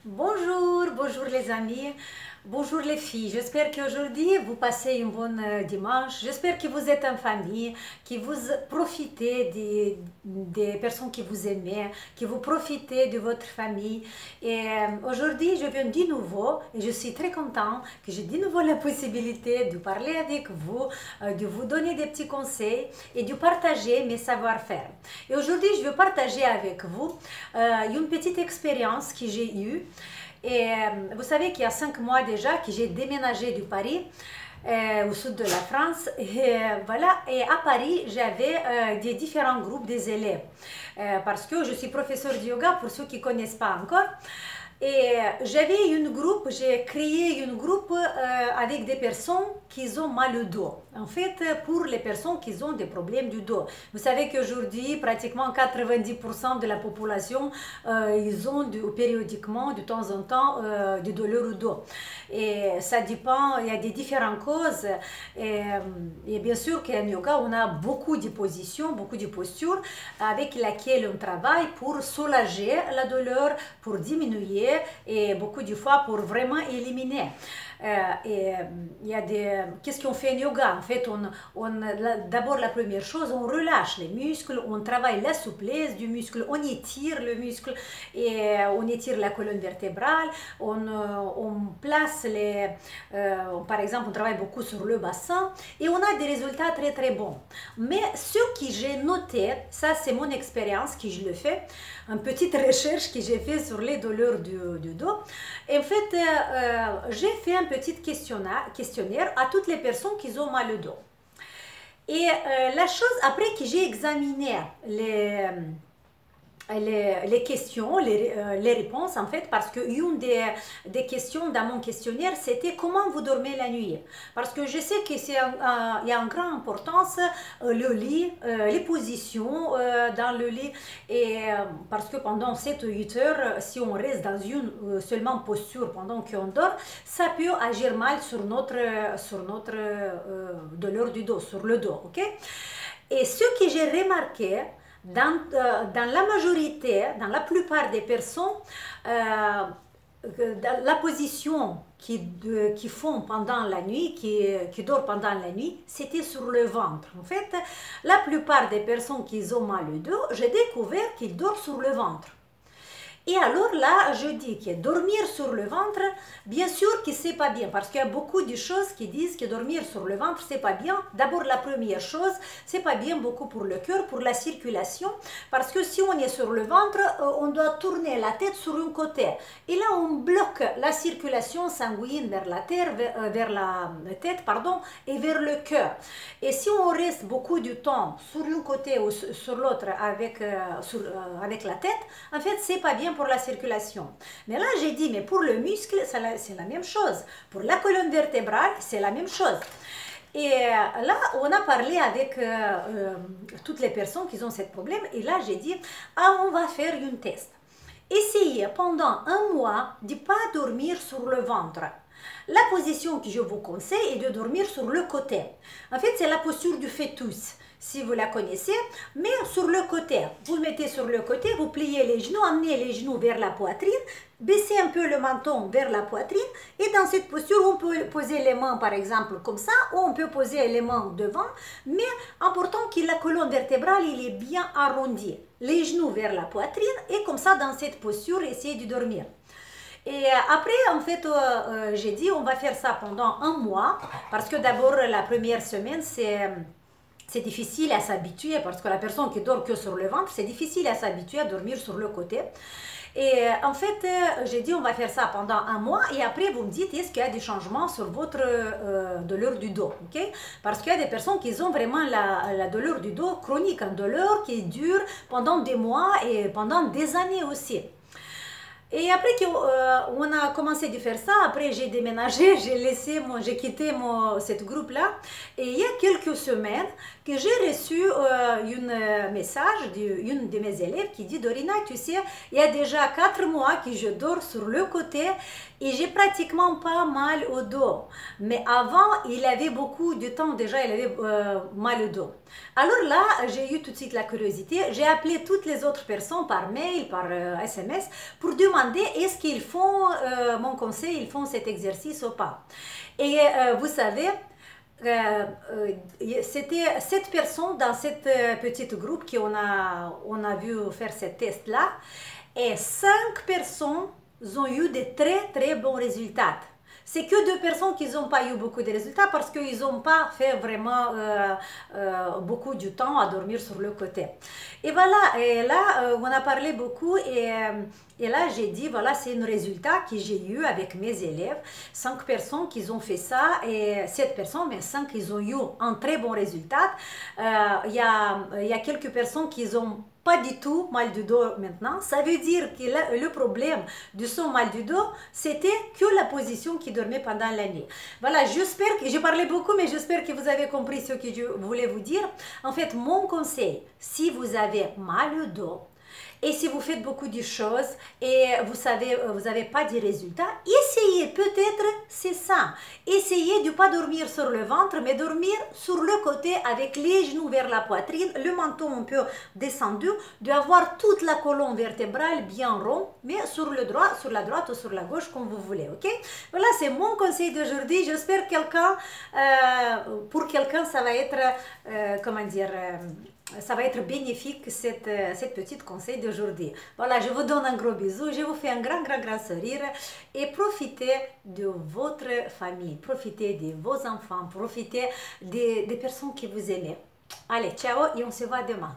Bonjour, bonjour les amis, bonjour les filles. J'espère qu'aujourd'hui vous passez une bonne dimanche. J'espère que vous êtes en famille, que vous profitez des personnes que vous aimez, que vous profitez de votre famille. Et aujourd'hui, je viens de nouveau et je suis très contente que j'ai de nouveau la possibilité de parler avec vous, de vous donner des petits conseils et de partager mes savoir-faire. Et aujourd'hui, je veux partager avec vous une petite expérience que j'ai eue. Et vous savez qu'il y a 5 mois déjà que j'ai déménagé de Paris au sud de la France. Et voilà, et à Paris, j'avais des différents groupes des élèves. Parce que je suis professeure de yoga pour ceux qui ne connaissent pas encore. Et j'avais une groupe, j'ai créé une groupe avec des personnes qui ont mal au dos. En fait, pour les personnes qui ont des problèmes du dos. Vous savez qu'aujourd'hui, pratiquement 90% de la population, ils ont périodiquement, de temps en temps, des douleurs au dos. Et ça dépend, il y a des différentes causes. Et bien sûr qu'en yoga, on a beaucoup de positions, beaucoup de postures avec lesquelles on travaille pour soulager la douleur, pour diminuer et beaucoup de fois pour vraiment éliminer. Et il y a des... Qu'est-ce qu'on fait en yoga? En fait, d'abord la première chose, on relâche les muscles, on travaille la souplesse du muscle, on étire le muscle et on étire la colonne vertébrale, on place les... par exemple, on travaille beaucoup sur le bassin et on a des résultats très très bons. Mais ce que j'ai noté, ça c'est mon expérience que je le fais, une petite recherche que j'ai fait sur les douleurs du dos. Et en fait, j'ai fait un petit questionnaire à toutes les personnes qui ont mal au dos. Et la chose, après que j'ai examiné les questions, les réponses en fait, parce que une des questions dans mon questionnaire, c'était comment vous dormez la nuit. Parce que je sais qu'il y a une grande importance, le lit, les positions dans le lit, et parce que pendant 7 ou 8 heures, si on reste dans une seulement posture pendant qu'on dort, ça peut agir mal sur notre douleur du dos, sur le dos, ok? Et ce que j'ai remarqué, dans la majorité, dans la plupart des personnes, la position qui font pendant la nuit, qui dorment pendant la nuit, c'était sur le ventre. En fait, la plupart des personnes qui ont mal au dos, j'ai découvert qu'ils dorment sur le ventre. Et alors là, je dis que dormir sur le ventre, bien sûr que c'est pas bien, parce qu'il y a beaucoup de choses qui disent que dormir sur le ventre, c'est pas bien. D'abord, la première chose, c'est pas bien beaucoup pour le cœur, pour la circulation, parce que si on est sur le ventre, on doit tourner la tête sur un côté. Et là, on bloque la circulation sanguine vers la tête, et vers le cœur. Et si on reste beaucoup de temps sur un côté ou sur l'autre avec la tête, en fait, c'est pas bien pour la circulation. Mais là, j'ai dit, mais pour le muscle, c'est la même chose. Pour la colonne vertébrale, c'est la même chose. Et là, on a parlé avec toutes les personnes qui ont ce problème. Et là, j'ai dit, on va faire un test. Essayez pendant un mois de ne pas dormir sur le ventre. La position que je vous conseille est de dormir sur le côté. En fait, c'est la posture du fœtus, si vous la connaissez, mais sur le côté. Vous le mettez sur le côté, vous pliez les genoux, amenez les genoux vers la poitrine, baissez un peu le menton vers la poitrine, et dans cette posture, on peut poser les mains, par exemple, comme ça, ou on peut poser les mains devant, mais important que la colonne vertébrale il est bien arrondie. Les genoux vers la poitrine, et comme ça, dans cette posture, essayez de dormir. Et après, en fait, j'ai dit, on va faire ça pendant un mois, parce que d'abord, la première semaine, c'est difficile à s'habituer, parce que la personne qui dort que sur le ventre, c'est difficile à s'habituer à dormir sur le côté. Et en fait, j'ai dit, on va faire ça pendant un mois, et après, vous me dites, est-ce qu'il y a des changements sur votre douleur du dos, ok? Parce qu'il y a des personnes qui ont vraiment la douleur du dos chronique, une douleur qui dure pendant des mois et pendant des années aussi. Et après qu'on a commencé de faire ça, après j'ai déménagé, j'ai quitté cette groupe-là. Et il y a quelques semaines que j'ai reçu un message d'une de mes élèves qui dit, Dorina, tu sais, il y a déjà 4 mois que je dors sur le côté et j'ai pratiquement pas mal au dos. Mais avant, il avait beaucoup de temps déjà, il avait mal au dos. Alors là, j'ai eu tout de suite la curiosité. J'ai appelé toutes les autres personnes par mail, par SMS, pour demander demandez est-ce qu'ils font, mon conseil, ils font cet exercice ou pas. Et vous savez, c'était 7 personnes dans cette petite groupe on a vu faire ce test-là. Et 5 personnes ont eu de très très bons résultats. C'est que 2 personnes qui n'ont pas eu beaucoup de résultats parce qu'ils n'ont pas fait vraiment beaucoup du temps à dormir sur le côté. Et voilà, et là, on a parlé beaucoup et là, j'ai dit, voilà, c'est un résultat que j'ai eu avec mes élèves. 5 personnes qui ont fait ça et 7 personnes, mais 5 ils ont eu un très bon résultat. Il y a quelques personnes qui ont pas du tout mal du dos maintenant. Ça veut dire que le problème de son mal du dos, c'était que la position qui dormait pendant la nuit. Voilà, j'espère que j'ai parlé beaucoup, mais j'espère que vous avez compris ce que je voulais vous dire. En fait, mon conseil, si vous avez mal au dos, et si vous faites beaucoup de choses et vous n'avez pas de résultats, essayez peut-être, c'est ça. Essayez de ne pas dormir sur le ventre, mais dormir sur le côté avec les genoux vers la poitrine, le menton un peu descendu, d'avoir toute la colonne vertébrale bien ronde, mais sur le droit, sur la droite ou sur la gauche, comme vous voulez, ok? Voilà, c'est mon conseil d'aujourd'hui. J'espère pour quelqu'un, ça va être, comment dire, ça va être bénéfique cette petite conseil d'aujourd'hui. Voilà, je vous donne un gros bisou, je vous fais un grand sourire et profitez de votre famille, profitez de vos enfants, profitez des personnes que vous aimez. Allez, ciao et on se voit demain.